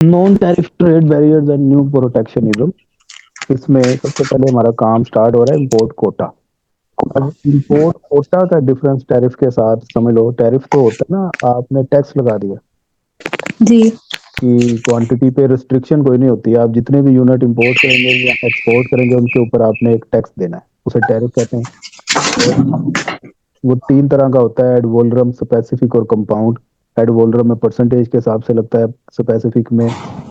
Non tariff trade barriers and new protectionism. इसमें सबसे पहले हमारा काम स्टार्ट हो रहा है इम्पोर्ट कोटा। अब इम्पोर्ट कोटा का डिफरेंस टैरिफ के साथ समझ लो। टैरिफ तो होता है ना, आपने टैक्स लगा दिया जी। कि क्वांटिटी पे रिस्ट्रिक्शन कोई नहीं होती है। आप जितने भी यूनिट इंपोर्ट करेंगे या एक्सपोर्ट करेंगे उनके ऊपर आपने एक टैक्स देना है, उसे टैरिफ कहते हैं। और वो तीन तरह का होता है, एड वोलरम, स्पेसिफिक और कंपाउंड। एड वोलरम में परसेंटेज के हिसाब से लगता है, स्पेसिफिक में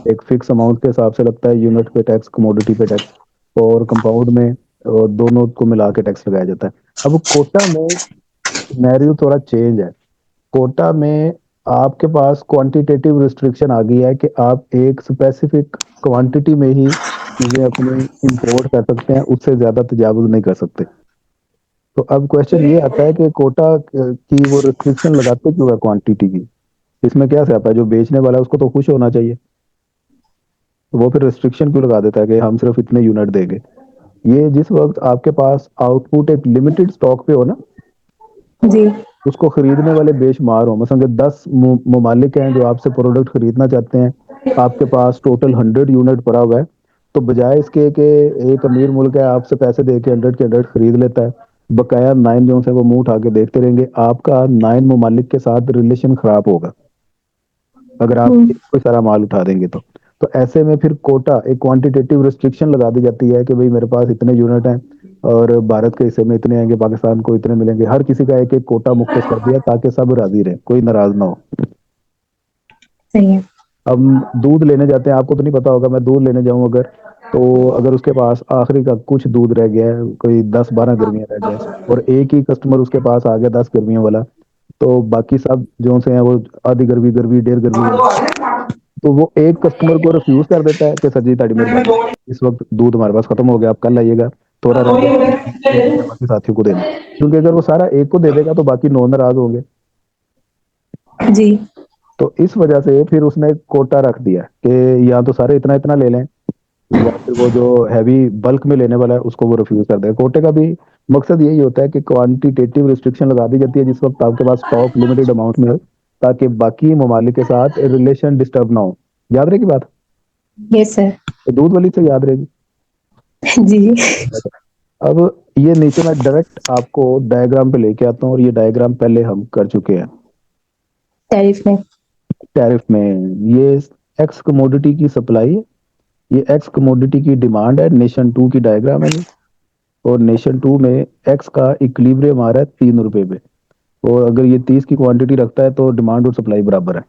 एक फिक्स अमाउंट के हिसाब से लगता है, यूनिट पे टैक्स, कमोडिटी पे टैक्स। और कंपाउंड में दोनों को मिला के टैक्स लगाया जाता है। अब कोटा में सिनेरियो थोड़ा चेंज है। कोटा में आपके पास क्वांटिटेटिव रिस्ट्रिक्शन आ गई है कि आप एक स्पेसिफिक क्वांटिटी में ही चीजें अपनी इंपोर्ट कर सकते हैं, उससे ज्यादा तजावुज नहीं कर सकते। तो अब क्वेश्चन ये आता है कि कोटा की वो रिस्ट्रिक्शन लगाते क्यों है क्वांटिटी की। इसमें क्या से आता है, जो बेचने वाला है उसको तो खुश होना चाहिए, तो वो फिर रिस्ट्रिक्शन क्यों लगा देता है कि हम सिर्फ इतने यूनिट देंगे। ये जिस वक्त आपके पास आउटपुट एक लिमिटेड स्टॉक पे हो ना, जी। उसको खरीदने वाले बेशुमार हो, मसलन कि 10 ममालिक हैं जो आपसे प्रोडक्ट खरीदना चाहते हैं, आपके पास टोटल 100 यूनिट पड़ा हुआ है, तो बजाय इसके कि एक अमीर मुल्क है आपसे पैसे दे के 100 के 100 खरीद लेता है, बकाया 9 जो है वो मुंह उठा के देखते रहेंगे, आपका 9 ममालिक के साथ रिलेशन खराब होगा अगर आप हम्म। एक कोई सारा माल उठा देंगे तो ऐसे में फिर कोटा एक क्वांटिटेटिव रिस्ट्रिक्शन लगा दी जाती है कि भाई मेरे पास इतने यूनिट हैं और भारत के हिस्से में इतने आएंगे, पाकिस्तान को इतने मिलेंगे। हर किसी का एक एक कोटा मुख्तस कर दिया ताकि सब राजी रहे, कोई नाराज ना हो। सही है। हम दूध लेने जाते हैं, आपको तो नहीं पता होगा, मैं दूध लेने जाऊं अगर, तो अगर उसके पास आखिरी का कुछ दूध रह गया है, कोई 10-12 गर्मियां रह जाए, और एक ही कस्टमर उसके पास आ गया 10 गर्मियों वाला, तो बाकी सब जो से हैं वो आधी गर्मी गर्मी 1.5 गर्मी वाले, तो वो एक कस्टमर को रिफ्यूज कर देता है कि सर जी ताड़ी मेहरबानी, इस वक्त दूध हमारे पास खत्म हो गया, आप कल आइएगा, थोड़ा रह गया एक घंटे बाकी साथियों को देना। क्योंकि अगर वो सारा एक को दे देगा तो बाकी 9 नाराज होंगे। जी। तो इस वजह से फिर उसने एक कोटा रख दिया कि या तो सारे इतना इतना ले लें, या फिर वो जो हैवी बल्क में लेने वाला है उसको वो रिफ्यूज कर दे। कोटे का भी मकसद यही होता है कि क्वांटिटेटिव रिस्ट्रिक्शन लगा दी जाती है जिस वक्त आपके पास स्टॉक लिमिटेड अमाउंट में हो, ताकि बाकी ममालिक के साथ रिलेशन डिस्टर्ब ना हो। याद रहेगी बात, यस सर। तो दूध वाली से याद रहेगी। जी। अब ये नीचे मैं डायरेक्ट आपको डायग्राम पे लेके आता हूँ, और ये डायग्राम पहले हम कर चुके हैं टैरिफ में। टैरिफ में। ये एक्स कमोडिटी की सप्लाई है, ये एक्स कमोडिटी की डिमांड है, नेशन टू की डायग्राम है ये। और नेशन टू में एक्स का इक्विलिब्रियम आ रहा है 3 रुपए पे, और अगर ये 30 की क्वांटिटी रखता है तो डिमांड और सप्लाई बराबर है।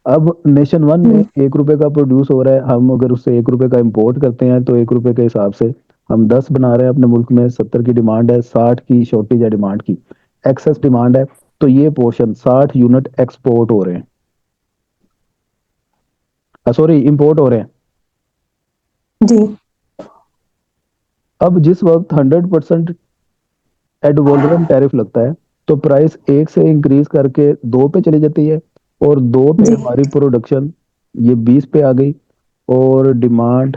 अब नेशन वन में हम्म। 1 रुपए का प्रोड्यूस हो रहा है, हम अगर उससे 1 रुपए का इंपोर्ट करते हैं तो 1 रुपए के हिसाब से हम 10 बना रहे हैं अपने मुल्क में। 70 की डिमांड है, 60 की शॉर्टेज है डिमांड की, एक्सेस डिमांड है, तो ये पोर्शन 60 यूनिट एक्सपोर्ट हो रहे हैं, सॉरी इंपोर्ट हो रहे हैं। जी। अब जिस वक्त 100% एडवोलरम टैरिफ लगता है तो प्राइस एक से इंक्रीज करके 2 पे चली जाती है, और 2 पे जी। हमारी प्रोडक्शन ये 20 पे आ गई, और डिमांड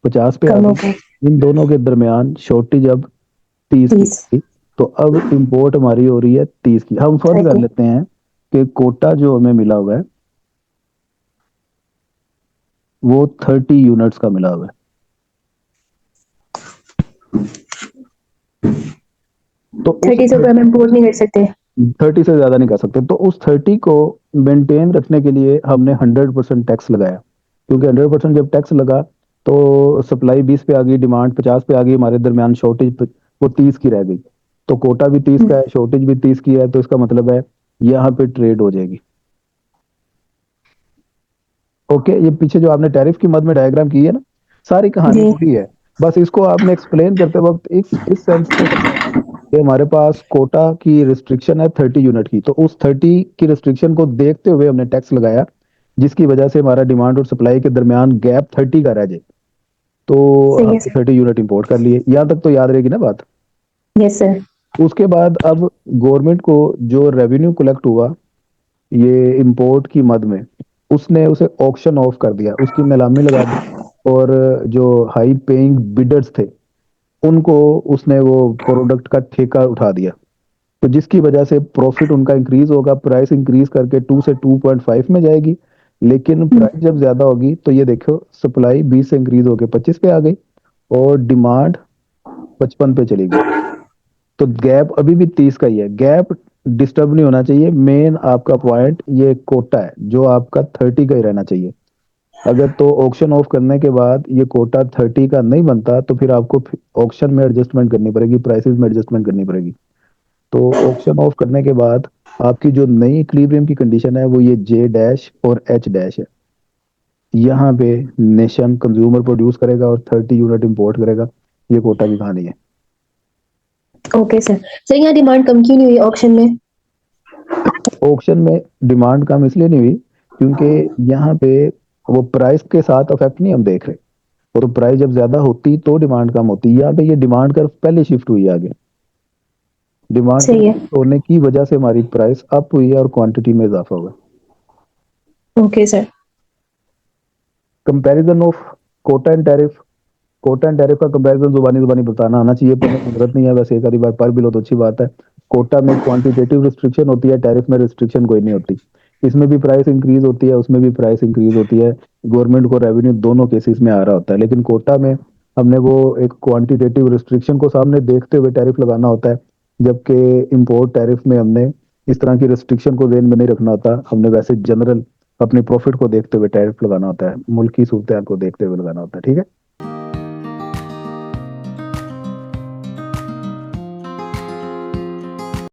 50 पे आ कम हो गई। गए। इन दोनों के दरमियान शॉर्टेज अब 30 की 30। थी, तो अब इंपोर्ट हमारी हो रही है 30 की। हम फर्ज कर सही। लेते हैं कि कोटा जो हमें मिला हुआ है वो 30 यूनिट्स का मिला हुआ है, तो उस 30 से ऊपर हम इम्पोर्ट नहीं कर सकते। 30 से ज्यादा नहीं कर सकते। तो उस 30 को मेंटेन रखने के लिए हमने 100% टैक्स लगाया, क्योंकि 100% जब टैक्स लगा तो सप्लाई 20 पे आ गई, डिमांड 50 पे आ गई, हमारे दरमियान शॉर्टेज वो 30 की रह गई। तो कोटा भी 30 का हम्म। है, शॉर्टेज भी 30 की है, तो इसका मतलब है यहाँ पे ट्रेड हो जाएगी। ओके, ये पीछे जो आपने टैरिफ की मद में डायग्राम की है ना, सारी कहानी जी। वही है। बस इसको आपने एक्सप्लेन करते वक्त इस सेंस में करना है कि हमारे पास कोटा की रिस्ट्रिक्शन है 30 यूनिट की, तो उस 30 की रिस्ट्रिक्शन को देखते हुए हमने टैक्स लगाया, जिसकी वजह से हमारा डिमांड और सप्लाई के दरमियान गैप 30 का रह जाए। तो सही है हमने सर। 30 यूनिट इंपोर्ट कर लिए, यहाँ तक तो याद रहेगी ना बात। Yes sir. उसके बाद अब गवर्नमेंट को जो रेवेन्यू कलेक्ट हुआ ये इंपोर्ट की मद में, उसने उसे ऑक्शन ऑफ कर दिया, उसकी नीलामी लगा दी, और जो हाई पेइंग बिडर्स थे उनको उसने वो प्रोडक्ट का ठेका उठा दिया। तो जिसकी वजह से प्रॉफिट उनका इंक्रीज होगा, प्राइस इंक्रीज करके 2 से 2.5 में जाएगी, लेकिन प्राइस जब ज्यादा होगी तो ये देखो, सप्लाई 20 से इंक्रीज होकर 25 पे आ गई और डिमांड 55 पे चली गई। तो गैप अभी भी 30 का ही है। गैप डिस्टर्ब नहीं होना चाहिए। मेन आपका पॉइंट ये कोटा है जो आपका 30 का ही रहना चाहिए। अगर तो ऑक्शन ऑफ करने के बाद ये कोटा 30 का नहीं बनता तो फिर आपको ऑक्शन में एडजस्टमेंट करनी पड़ेगी, प्राइसेस में एडजस्टमेंट करनी पड़ेगी। तो ऑक्शन ऑफ करने के बाद आपकी जो नई इक्विलिब्रियम की कंडीशन है वो ये जे डैश और एच डैश है। यहाँ पे नेशन कंज्यूमर प्रोड्यूस करेगा और 30 यूनिट इंपोर्ट करेगा। ये कोटा की कहानी है। Okay sir. सर यहाँ डिमांड कम क्यों नहीं हुई ऑक्शन में? ऑक्शन में डिमांड कम इसलिए नहीं हुई क्योंकि यहाँ पे वो प्राइस के साथ अफेक्ट नहीं हम देख रहे। और प्राइस जब ज्यादा होती तो डिमांड कम होती। यहाँ पे ये डिमांड कर्व पहले शिफ्ट हुई है आगे। डिमांड सही है। कर्व होने की वजह से हमारी प्राइस अप हुई है और क्वांटिटी में इजाफा हुआ। Okay sir. Comparison of quota and tariff. Quota and tariff का कंपैरिजन जुबानी जुबानी बताना आना चाहिए, पर जरूरत नहीं है। वैसे एक आधी बार पढ़ भी लो तो अच्छी बात है। कोटा में क्वांटिटेटिव रिस्ट्रिक्शन होती है, टैरिफ में रिस्ट्रिक्शन कोई नहीं होती। इसमें भी प्राइस इंक्रीज होती है, उसमें भी प्राइस इंक्रीज होती है। गवर्नमेंट को रेवेन्यू दोनों केसेस में आ रहा होता है। लेकिन कोटा में हमने वो एक क्वांटिटेटिव रिस्ट्रिक्शन को सामने देखते हुए टैरिफ लगाना होता है, जबकि इम्पोर्ट टैरिफ में हमने इस तरह की रिस्ट्रिक्शन को ध्यान में नहीं रखना होता। हमने वैसे जनरल अपने प्रॉफिट को देखते हुए टैरिफ लगाना होता है, मुल्क की सूरत को देखते हुए लगाना होता है। ठीक है।